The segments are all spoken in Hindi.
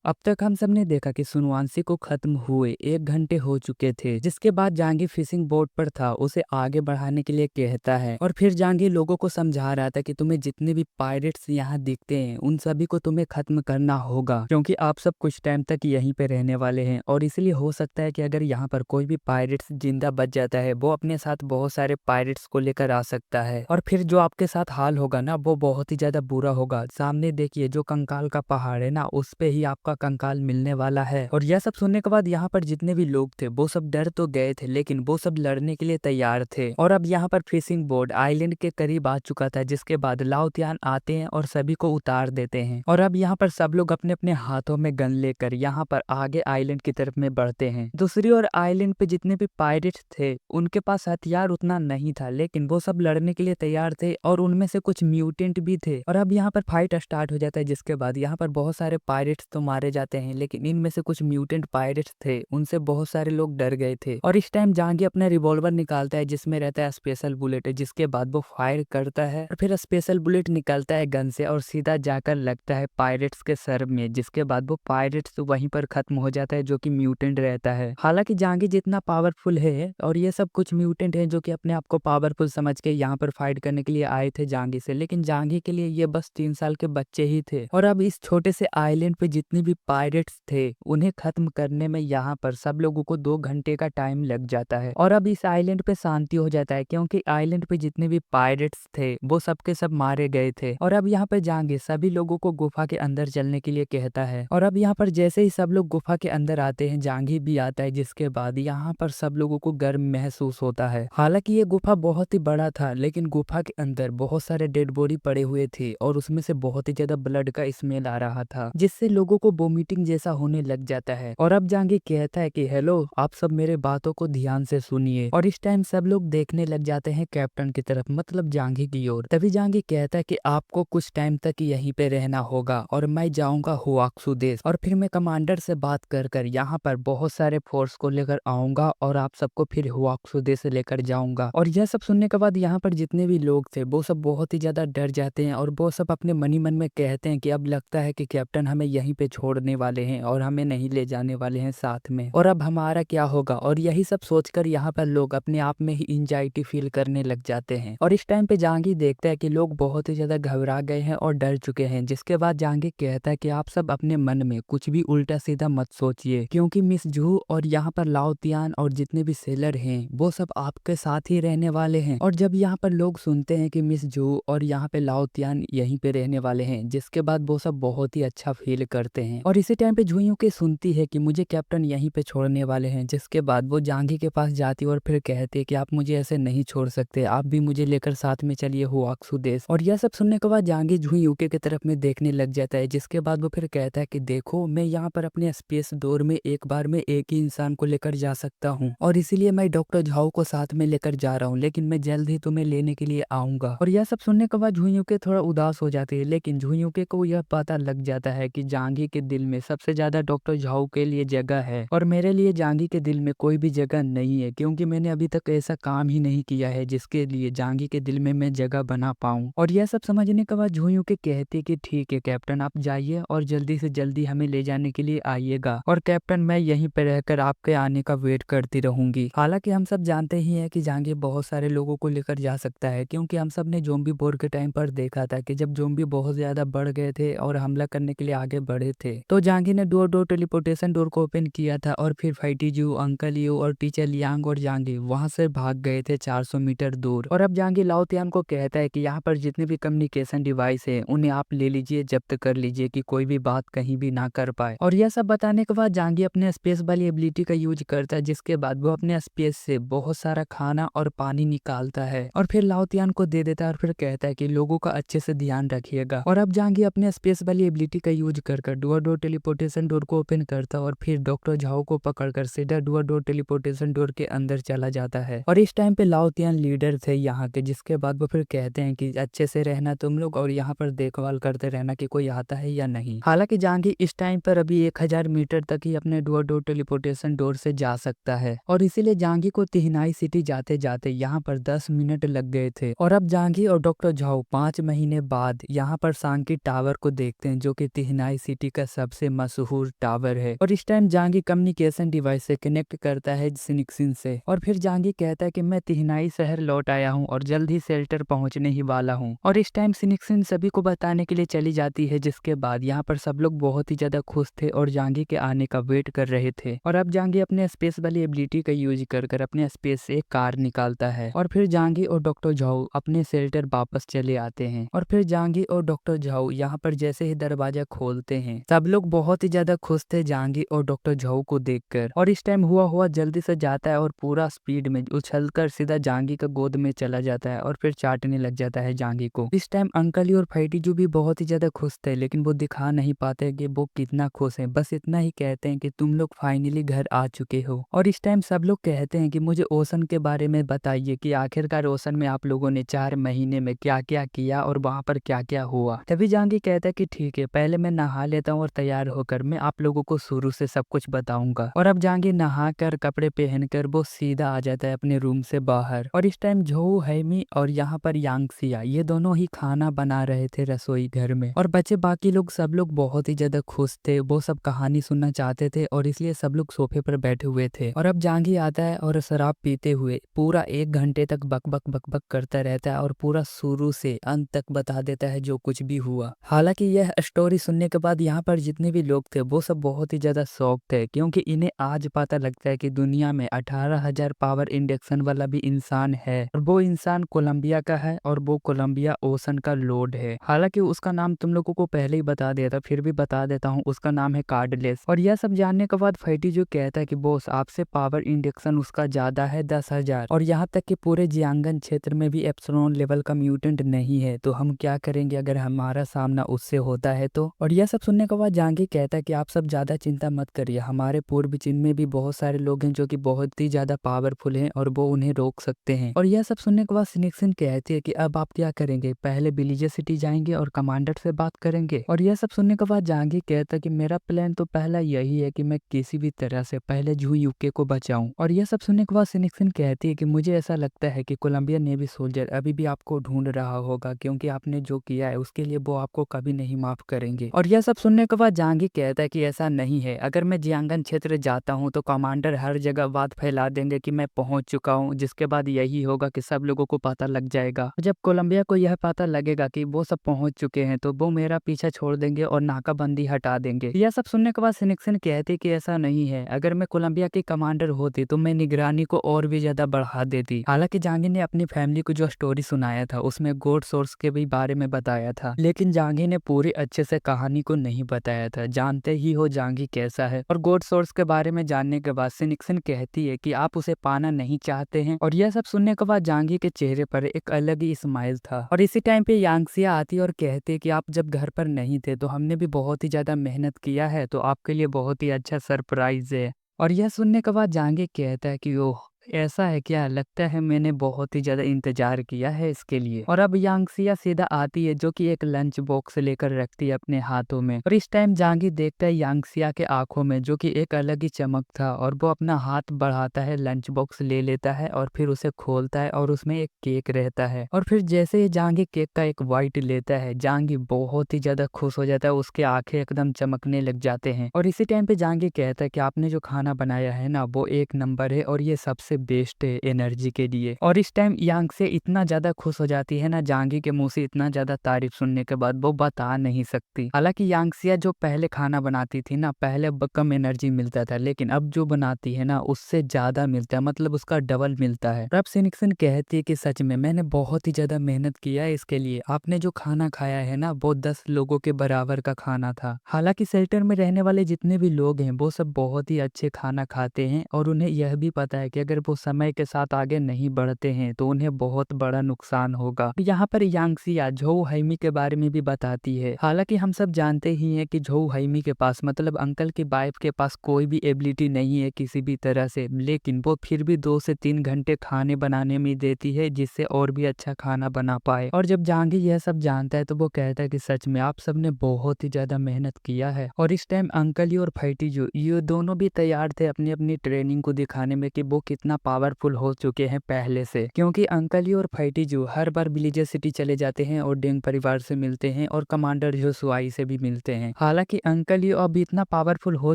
अब तक हम सब ने देखा कि सुनवांसी को खत्म हुए 1 घंटे हो चुके थे, जिसके बाद जहांगीर फिशिंग बोट पर था, उसे आगे बढ़ाने के लिए कहता है और फिर जहांगीर लोगों को समझा रहा था कि तुम्हें जितने भी पायरेट्स यहाँ दिखते हैं उन सभी को तुम्हें खत्म करना होगा, क्योंकि आप सब कुछ टाइम तक यहीं पे रहने वाले हैं और इसलिए हो सकता है कि अगर यहाँ पर कोई भी पायरेट्स जिंदा बच जाता है वो अपने साथ बहुत सारे पायरेट्स को लेकर आ सकता है और फिर जो आपके साथ हाल होगा ना वो बहुत ही ज्यादा बुरा होगा। सामने देखिए जो कंकाल का पहाड़ है ना, उस पे ही आपका कंकाल मिलने वाला है। और यह सब सुनने के बाद यहाँ पर जितने भी लोग थे वो सब डर तो गए थे, लेकिन वो सब लड़ने के लिए तैयार थे। और अब यहाँ पर फिशिंग बोट आइलैंड के करीब आ चुका था, जिसके बाद लाओतियान आते हैं और सभी को उतार देते हैं। और अब यहाँ पर सब लोग अपने अपने हाथों में गन लेकर यहाँ पर आगे आइलैंड की तरफ में बढ़ते हैं। दूसरी ओर आइलैंड पे जितने भी पायरेट्स थे उनके पास हथियार उतना नहीं था, लेकिन वो सब लड़ने के लिए तैयार थे और उनमें से कुछ म्यूटेंट भी थे। और अब यहाँ पर फाइट स्टार्ट हो जाता है, जिसके बाद यहाँ पर बहुत सारे पायरेट्स तो मारे जाते हैं, लेकिन इनमें से कुछ म्यूटेंट पायरेट्स थे, उनसे बहुत सारे लोग डर गए थे। और इस टाइम जहांगीर अपना रिवॉल्वर निकालता है जिसमें रहता है स्पेशल बुलेट, जिसके बाद वो फायर करता है और फिर स्पेशल बुलेट निकलता है गन से और सीधा जाकर लगता है पायरेट्स के सर में, जिसके बाद वो पायरेट्स वहीं पर खत्म हो जाता है जो कि म्यूटेंट रहता है। हालांकि जहांगीर जितना पावरफुल है और ये सब कुछ म्यूटेंट है जो कि अपने आप को पावरफुल समझ के यहाँ पर फाइट करने के लिए आए थे जहांगीर से, लेकिन जहांगीर के लिए ये बस 3 साल के बच्चे ही थे। और अब इस छोटे से आइलैंड पे जितने भी पायरेट्स थे उन्हें खत्म करने में यहाँ पर सब लोगों को 2 घंटे का टाइम लग जाता है। और अब इस आइलैंड पे शांति हो जाता है, क्योंकि आइलैंड पे जितने भी पायरेट्स थे वो सबके सब मारे गए थे। और अब यहाँ पर जहांगीर सभी लोगों को गुफा के अंदर चलने के लिए कहता है। और अब यहाँ पर जैसे ही सब लोग गुफा के अंदर आते हैं जहांगीर भी आता है, जिसके बाद यहाँ पर सब लोगों को गर्म महसूस होता है। हालांकि ये गुफा बहुत ही बड़ा था, लेकिन गुफा के अंदर बहुत सारे डेड बॉडी पड़े हुए थे और उसमें से बहुत ही ज्यादा ब्लड का स्मेल आ रहा था, जिससे लोगों को वोमिटिंग जैसा होने लग जाता है। और अब जहांगीर कहता है कि हेलो, आप सब मेरे बातों को ध्यान से सुनिए। और इस टाइम सब लोग देखने लग जाते हैं कैप्टन की तरफ, मतलब जहांगीर की ओर। तभी जहांगीर कहता है कि आपको कुछ टाइम तक यहीं पे रहना होगा और मैं जाऊंगा हुआक्सू देश, और फिर मैं कमांडर से बात कर कर यहाँ पर बहुत सारे फोर्स को लेकर आऊंगा और आप सबको फिर हुआक्सू देश लेकर जाऊंगा। और यह सब सुनने के बाद यहाँ पर जितने भी लोग थे वो सब बहुत ही ज्यादा डर जाते हैं और वो सब अपने मन ही मन में कहते हैं कि अब लगता है कि कैप्टन हमें यहीं पे छोड़ने वाले हैं और हमें नहीं ले जाने वाले हैं साथ में, और अब हमारा क्या होगा। और यही सब सोचकर यहाँ पर लोग अपने आप में ही एंजाइटी फील करने लग जाते हैं। और इस टाइम पे जहांगीर देखता है कि लोग बहुत ही ज्यादा घबरा गए हैं और डर चुके हैं, जिसके बाद जहांगीर कहता है कि आप सब अपने मन में कुछ भी उल्टा सीधा मत सोचिए, क्योंकि मिस जू और यहाँ पर लाओतियान और जितने भी सेलर हैं वो सब आपके साथ ही रहने वाले हैं। और जब यहाँ पर लोग सुनते हैं कि मिस जू और यहाँ पे लाओतियान यहीं पे रहने वाले हैं, जिसके बाद वो सब बहुत ही अच्छा फील करते हैं। और इसी टाइम पे जूयू के सुनती है कि मुझे कैप्टन यहीं पे छोड़ने वाले हैं, जिसके बाद वो जहांगीर के पास जाती और फिर कहती है कि आप मुझे ऐसे नहीं छोड़ सकते, आप भी मुझे लेकर साथ में चलिए हुआक्सू देश। और यह सब सुनने के बाद जहांगीर जूयू के तरफ में देखने लग जाता है, जिसके बाद वो फिर कहता है कि देखो, मैं यहाँ पर अपने स्पेस डोर में एक बार में एक ही इंसान को लेकर जा सकता हूँ और इसीलिए मैं डॉक्टर झाओ को साथ में लेकर जा रहा हूँ, लेकिन मैं जल्द ही तुम्हें लेने के लिए आऊंगा। और यह सब सुनने के बाद झुंझुके थोड़ा उदास हो जाती है, लेकिन झुंझुके को यह पता लग जाता है कि जहांगीर के दिल में सबसे ज्यादा डॉक्टर झाओ के लिए जगह है और मेरे लिए जहांगीर के दिल में कोई भी जगह नहीं है, क्योंकि मैंने अभी तक ऐसा काम ही नहीं किया है जिसके लिए जहांगीर के दिल में मैं जगह बना पाऊं। और यह सब समझने के बाद झुंझुके कहती है कि ठीक है कैप्टन, आप जाइए और जल्दी से जल्दी हमें ले जाने के लिए आइएगा, और कैप्टन मैं यहीं पे रहकर आपके आने का वेट करती रहूंगी। हालांकि हम सब जानते ही हैं कि जहांगीर बहुत सारे लोगों को लेकर जा सकता है, क्योंकि हम सब ने ज़ोंबी वॉर के टाइम पर देखा था कि जब ज़ोंबी बहुत ज्यादा बढ़ गए थे और हमला करने के लिए आगे बढ़े थे, तो जहांगीर ने डोर डोर टेलीपोर्टेशन डोर को ओपन किया था और फिर फाइटीजू, अंकल यू और टीचर लियांग और जहांगीर वहां से भाग गए थे 400 मीटर दूर। और अब जहांगीर लाओतियान को कहता है कि यहाँ पर जितने भी कम्युनिकेशन डिवाइस है उन्हें आप ले लीजिए, जब्त कर लीजिए कि कोई भी बात कहीं भी ना कर पाए। और यह सब बताने के बाद जहांगीर अपने स्पेस वाली एबिलिटी का यूज करता है, जिसके बाद वो अपने स्पेस से बहुत सारा खाना और पानी निकालता है और फिर लाओतियान को दे देता है और फिर कहता है कि लोगों का अच्छे से ध्यान रखिएगा। और अब जहांगीर अपने स्पेस वाली एबिलिटी का यूज कर डुअर डोर टेलीपोर्टेशन डोर को ओपन करता है और फिर डॉक्टर झाओ को पकड़कर सीधा डुअर डोर टेलीपोर्टेशन डोर के अंदर चला जाता है। और इस टाइम पे लाओतियान लीडर थे यहाँ के, जिसके बाद वो फिर कहते हैं कि अच्छे से रहना तुम लोग और यहाँ पर देखभाल करते रहना कि कोई आता है या नहीं। हालांकि जहांगीर इस टाइम पर अभी 1000 मीटर तक ही अपने डुअर डोर टेलीपोर्टेशन डोर से जा सकता है और इसीलिए जहांगीर को तिहनाई सिटी जाते जाते यहाँ पर 10 मिनट लग गए थे। और अब जहांगीर और डॉक्टर झाओ 5 महीने बाद यहाँ पर सांकी टावर को देखते हैं, जो कि तिहनाई सिटी का सबसे मशहूर टावर है। और इस टाइम जांगी कम्युनिकेशन डिवाइस से कनेक्ट करता है सिनिक्सिन से, और फिर जांगी कहता है कि मैं तिहनाई शहर लौट आया हूँ और जल्द ही शेल्टर पहुंचने ही वाला हूँ। और इस टाइम सिनिक्सिन सभी को बताने के लिए चली जाती है, जिसके बाद यहाँ पर सब लोग बहुत ही ज्यादा खुश थे और जांगी के आने का वेट कर रहे थे। और अब जांगी अपने स्पेस वाली एबिलिटी का यूज कर अपने स्पेस से एक कार निकालता है, और फिर जांगी और डॉक्टर झाओ अपने शेल्टर वापस चले आते हैं। और फिर जांगी और डॉक्टर झाओ यहाँ पर जैसे ही दरवाजा खोलते हैं, सब लोग बहुत ही ज्यादा खुश थे जांगी और डॉक्टर झाओ को देखकर। और इस टाइम हुआ हुआ जल्दी से जाता है और पूरा स्पीड में उछलकर सीधा जांगी का गोद में चला जाता है और फिर चाटने लग जाता है जांगी को। इस टाइम अंकली और फैटीजू भी बहुत ही ज्यादा खुश थे, लेकिन वो दिखा नहीं पाते कि वो कितना खुश है, बस इतना ही कहते हैं कि तुम लोग फाइनली घर आ चुके हो। और इस टाइम सब लोग कहते हैं कि मुझे ओशन के बारे में बताइए कि आखिरकार ओशन में आप लोगों ने 4 महीने में क्या क्या किया और वहां पर क्या क्या हुआ। तभी जांगी कहता है कि ठीक है, पहले मैं नहा लेता हूँ और तैयार होकर मैं आप लोगों को शुरू से सब कुछ बताऊंगा। और अब जांगी नहा कर कपड़े पहनकर वो सीधा आ जाता है अपने रूम से बाहर। और इस टाइम झोऊ हैमी और यहाँ पर यांगसिया ये दोनों ही खाना बना रहे थे रसोई घर में। और बच्चे बाकी लोग सब लोग बहुत ही ज्यादा खुश थे, वो सब कहानी सुनना चाहते थे और इसलिए सब लोग सोफे पर बैठे हुए थे। और अब जांगी आता है और शराब पीते हुए पूरा 1 घंटे तक बक बक बक बक करता रहता है और पूरा शुरू से अंत तक बता देता है जो कुछ भी हुआ। हालांकि यह स्टोरी सुनने के बाद यहाँ पर जितने भी लोग थे वो सब बहुत ही ज्यादा शॉक थे, क्योंकि इन्हें आज पता लगता है कि दुनिया में 18,000 पावर इंडक्शन वाला भी इंसान है, और वो इंसान कोलंबिया का है और वो कोलंबिया ओशन का लॉर्ड है। हालांकि उसका नाम तुम लोगों को पहले ही बता दिया था, फिर भी बता देता हूँ, उसका नाम है कार्डलेस। और यह सब जानने के बाद फैटीजू कहता है कि बॉस आपसे पावर इंडक्शन उसका ज्यादा है 10,000, और यहाँ तक कि पूरे जियांगन क्षेत्र में भी एप्सिलॉन लेवल का म्यूटेंट नहीं है, तो हम क्या करेंगे अगर हमारा सामना उससे होता है तो। और यह सब सुनने के बाद जांगी कहता है कि आप सब ज्यादा चिंता मत करिए, हमारे पूर्व चीन में भी बहुत सारे लोग हैं जो कि बहुत ही ज्यादा पावरफुल हैं और वो उन्हें रोक सकते हैं। और यह सब सुनने के बाद सिनिक्सिन कहती है कि अब आप क्या करेंगे, पहले विलेज सिटी जाएंगे और कमांडर से बात करेंगे। और यह सब सुनने के बाद जांगी कहता है कि मेरा प्लान तो पहला यही है कि मैं किसी भी तरह से पहले जू यूके को बचाऊं। और यह सब सुनने के बाद सिनिक्सिन कहती है कि मुझे ऐसा लगता है कि कोलंबिया नेवी सोल्जर अभी भी आपको ढूंढ रहा होगा, क्योंकि आपने जो किया है उसके लिए वो आपको कभी नहीं माफ करेंगे। और यह सब सुनने के बाद जांगी कहता है कि ऐसा नहीं है, अगर मैं जियांगन क्षेत्र जाता हूँ तो कमांडर हर जगह बात फैला देंगे कि मैं पहुंच चुका हूँ, जिसके बाद यही होगा कि सब लोगों को पता लग जाएगा। जब कोलंबिया को यह पता लगेगा कि वो सब पहुंच चुके हैं तो वो मेरा पीछा छोड़ देंगे और नाकाबंदी हटा देंगे। यह सब सुनने के बाद सिनिक्सिन कहती कि ऐसा नहीं है, अगर मैं कोलंबिया की कमांडर होती तो मैं निगरानी को और भी ज्यादा बढ़ा देती। हालांकि जांगी ने अपनी फैमिली को जो स्टोरी सुनाया था उसमें गॉड सोर्स के भी बारे में बताया था, लेकिन जांगी ने पूरी अच्छे से कहानी को नहीं बताया था। जानते ही हो जांगी कैसा है। और गॉड सोर्स के बारे में जानने के बाद सिनिक्सिन कहती है कि आप उसे पाना नहीं चाहते हैं। और यह सब सुनने के बाद जांगी के चेहरे पर एक अलग ही स्माइल था। और इसी टाइम पे यांगसिया आती है और कहती है कि आप जब घर पर नहीं थे तो हमने भी बहुत ही ज्यादा मेहनत किया है, तो आपके लिए बहुत ही अच्छा सरप्राइज है। और यह सुनने के बाद जांगी कहता है कि ओह ऐसा है क्या, लगता है मैंने बहुत ही ज्यादा इंतजार किया है इसके लिए। और अब यांगसिया सीधा आती है जो कि एक लंच बॉक्स लेकर रखती है अपने हाथों में। और इस टाइम जांगी देखता है यांगसिया के आंखों में जो कि एक अलग ही चमक था, और वो अपना हाथ बढ़ाता है, लंच बॉक्स ले लेता है और फिर उसे खोलता है और उसमें एक केक रहता है। और फिर जैसे ही जांगी केक का एक वाइट लेता है, जांगी बहुत ही ज्यादा खुश हो जाता है, उसके आंखें एकदम चमकने लग जाते हैं। और इसी टाइम पे जांगी कहता है कि आपने जो खाना बनाया है ना वो 1 नंबर है और ये सबसे बेस्ट है एनर्जी के लिए। और इस टाइम यांगसे इतना ज्यादा खुश हो जाती है ना जांगी के मुंह से इतना ज्यादा तारीफ सुनने के बाद, वो बता नहीं सकती। हालांकि यांगसिया जो पहले खाना बनाती थी ना, पहले कम एनर्जी मिलता था, लेकिन अब जो बनाती है ना उससे ज्यादा मिलता है, मतलब उसका डबल मिलता है। अब सिनिक्सिन कहती है कि सच में मैंने बहुत ही ज्यादा मेहनत किया है इसके लिए, आपने जो खाना खाया है ना वो 10 लोगों के बराबर का खाना था। हालांकि शेल्टर में रहने वाले जितने भी लोग हैं वो सब बहुत ही अच्छे खाना खाते हैं, और उन्हें यह भी पता है कि अगर वो समय के साथ आगे नहीं बढ़ते हैं तो उन्हें बहुत बड़ा नुकसान होगा। यहाँ पर यांगसिया झोऊ हैमी के बारे में भी बताती है। हालांकि हम सब जानते ही हैं कि झोऊ हैमी के पास, मतलब अंकल की वाइफ के पास कोई भी एबिलिटी नहीं है किसी भी तरह से, लेकिन वो फिर भी 2 से 3 घंटे खाने बनाने में देती है जिससे और भी अच्छा खाना बना पाए। और जब जांगी यह सब जानता है तो वो कहता है कि सच में आप सबने बहुत ही ज्यादा मेहनत किया है। और इस टाइम अंकली और फैटीजू ये दोनों भी तैयार थे अपनी अपनी ट्रेनिंग को दिखाने में कि वो कितना इतना पावरफुल हो चुके हैं पहले से, क्योंकि अंकल यू और फाइटी जू हर बार विलेजर सिटी चले जाते हैं और डेंग परिवार से मिलते हैं और कमांडर जोशुआई से भी मिलते हैं। हालांकि अंकल यू अब इतना पावरफुल हो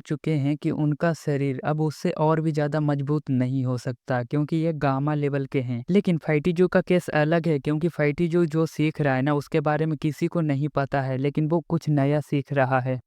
चुके हैं कि उनका शरीर अब उससे और भी ज्यादा मजबूत नहीं हो सकता, क्योंकि ये गामा लेवल के हैं। लेकिन फाइटी जू का केस अलग है, क्योंकि फाइटी जू जो सीख रहा है ना उसके बारे में किसी को नहीं पता है, लेकिन वो कुछ नया सीख रहा है।